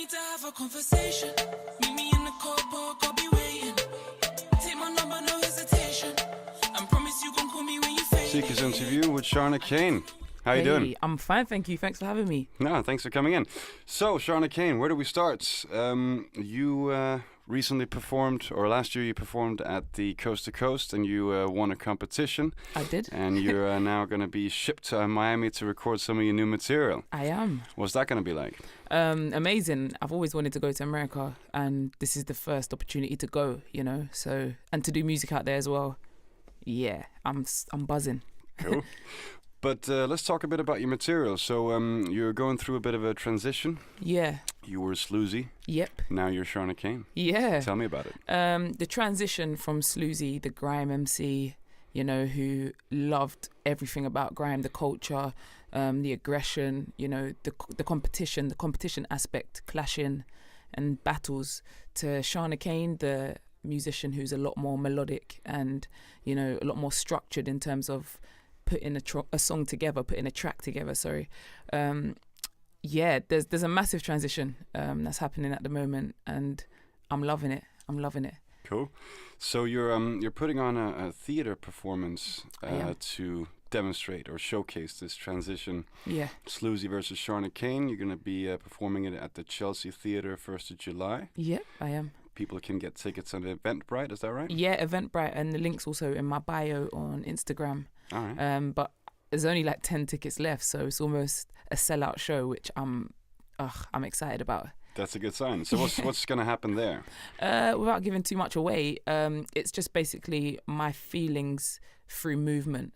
need to have a conversation. Meet me in the car park, I'll be waiting. Take my number, no hesitation. And promise you gon' call me when you face me. CICAS interview with Sharna Cane. How you doing? I'm fine, thank you. Thanks for having me. No, thanks for coming in. So, Sharna Cane, where do we start? You recently performed, or last year you performed at the Coast to Coast, and you won a competition. I did. And you're now going to be shipped to Miami to record some of your new material. I am. What's that going to be like? Amazing. I've always wanted to go to America, and this is the first opportunity to go, you know, so, and to do music out there as well. Yeah, I'm buzzing. Cool. But let's talk a bit about your material. So you're going through a bit of a transition. Yeah. You were Sloozy. Yep. Now you're Sharna Cane. Yeah. Tell me about it. The transition from Sloozy, the Grime MC, you know, who loved everything about Grime, the culture, the aggression, you know, the competition aspect, clashing and battles, to Sharna Cane, the musician who's a lot more melodic and, you know, a lot more structured in terms of putting a song together, putting a track together, sorry. Yeah, there's a massive transition that's happening at the moment, and I'm loving it. Cool. So you're putting on a theater performance to demonstrate or showcase this transition. Yeah. Sloozy versus Sharna Cane. You're going to be performing it at the Chelsea Theatre 1st of July. Yeah, I am. People can get tickets on Eventbrite, is that right? Yeah, Eventbrite, and the link's also in my bio on Instagram. All right. But there's only like 10 tickets left, so it's almost a sellout show, which I'm excited about. That's a good sign. So what's going to happen there? Without giving too much away, it's just basically my feelings through movement.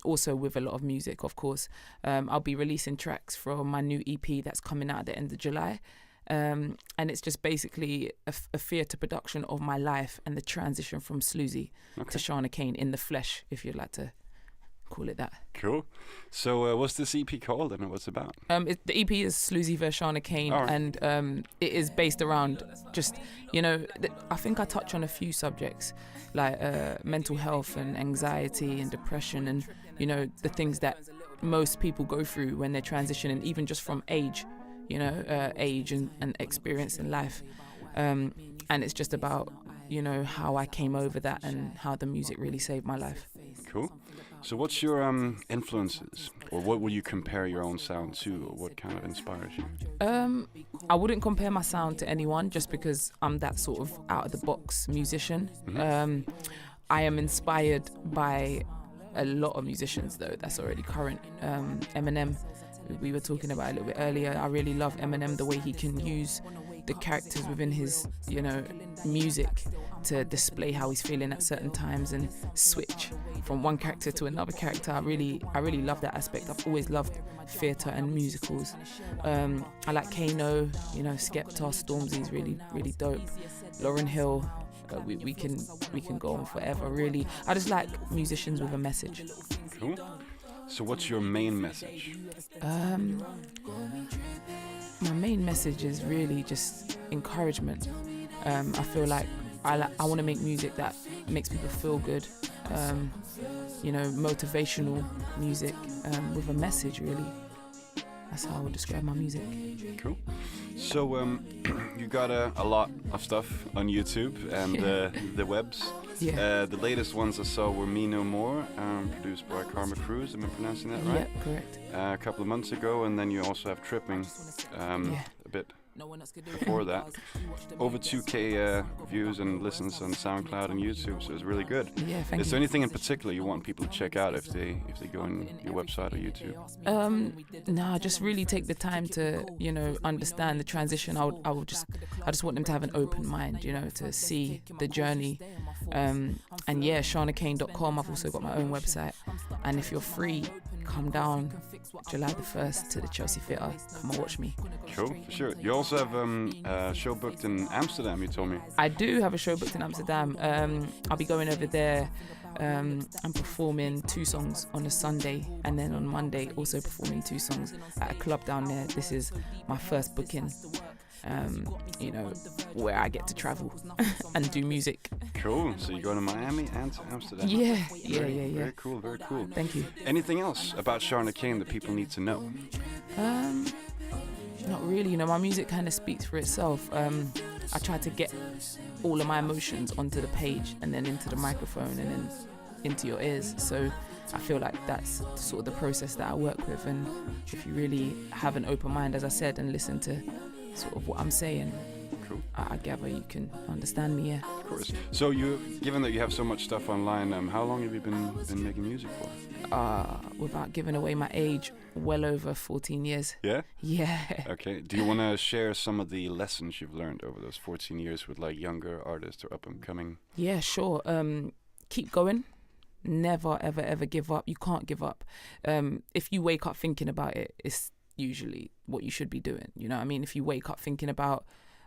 Also with a lot of music, of course. I'll be releasing tracks from my new EP that's coming out at the end of July. And it's just basically a theatre production of my life and the transition from Sloozy to Sharna Cane in the flesh, if you'd like to call it that. Cool. So what's this EP called and what's it about? The EP is Sloozy vs Sharna Cane, and it is based around just, you know, I think I touch on a few subjects like mental health and anxiety and depression and, you know, the things that most people go through when they're transitioning, even just from age. You know, age and experience in life. And it's just about, you know, how I came over that and how the music really saved my life. Cool. So what's your influences? Or what would you compare your own sound to? Or what kind of inspires you? I wouldn't compare my sound to anyone just because I'm that sort of out-of-the-box musician. Mm-hmm. I am inspired by a lot of musicians, though, that's already current. Eminem. We were talking about it a little bit earlier. I really love Eminem, the way he can use the characters within his, you know, music to display how he's feeling at certain times and switch from one character to another character. I really love that aspect. I've always loved theatre and musicals. I like Kano, you know, Skepta, Stormzy's really dope. Lauryn Hill. We can go on forever, really. I just like musicians with a message. Cool. So what's your main message? My main message is really just encouragement. I feel like I want to make music that makes people feel good. You know, motivational music with a message, really. That's how I would describe my music. Cool. So you got a lot of stuff on YouTube and the webs. Yeah. The latest ones I saw were Me No More, produced by Karma Cruz. Am I pronouncing that right? Yeah, correct. A couple of months ago, and then you also have Tripping a bit before that. Over 2K views and listens on SoundCloud and YouTube, so it's really good. Yeah, thank you. Is there anything in particular you want people to check out if they go on your website or YouTube? No, just really take the time to, you know, understand the transition. I just want them to have an open mind, you know, to see the journey. And yeah, SharnaCane.com. I've also got my own website. And if you're free, come down July the 1st to the Chelsea Theatre. Come and watch me. Cool, for sure. You also have a show booked in Amsterdam, you told me. I do have a show booked in Amsterdam. I'll be going over there and performing 2 songs on a Sunday, and then on Monday also performing 2 songs at a club down there. This is my first booking. You know, where I get to travel and do music. Cool. So you go to Miami and to Amsterdam. Yeah. Very cool, very cool. Thank you. Anything else about Sharna Cane that people need to know? Not really, my music kind of speaks for itself. I try to get all of my emotions onto the page and then into the microphone and then into your ears. So I feel like that's sort of the process that I work with. And if you really have an open mind, as I said, and listen to sort of what I'm saying, cool. I gather you can understand me, yeah. Of course. So given that you have so much stuff online, how long have you been making music for? Without giving away my age, well over 14 years. Yeah? Yeah. Okay. Do you want to share some of the lessons you've learned over those 14 years with like younger artists or up and coming? Yeah, sure. Keep going. Never, ever, ever give up. You can't give up. If you wake up thinking about it, it's usually what you should be doing. You know what I mean? If you wake up thinking about,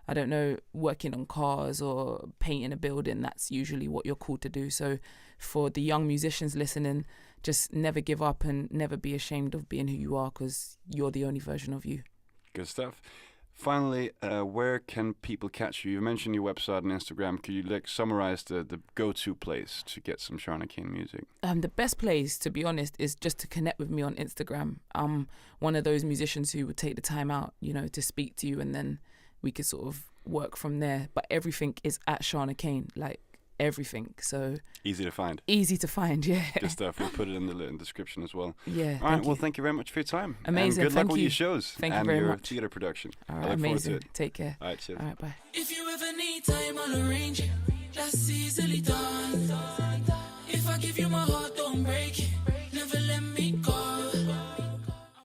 I don't know, working on cars or painting a building, that's usually what you're called to do. So for the young musicians listening, just never give up and never be ashamed of being who you are, because you're the only version of you. Good stuff. Finally, where can people catch you? You mentioned your website and Instagram. Could you summarize the go-to place to get some SharnaCane music? The best place, to be honest, is just to connect with me on Instagram. I'm one of those musicians who would take the time out, to speak to you, and then we could sort of work from there. But everything is at SharnaCane, like everything. So easy to find. Easy to find, yeah. Good stuff. We'll put it in the description as well. Yeah. All right. Well, thank you very much for your time. Amazing. And good luck thank with you. your shows Thank and you very your much. theatre production. All I right, look forward to amazing. it. Take care. All right. Cheers. All right, bye. If you ever need time, I'll arrange it. That's easily done. If I give you my heart, don't break it.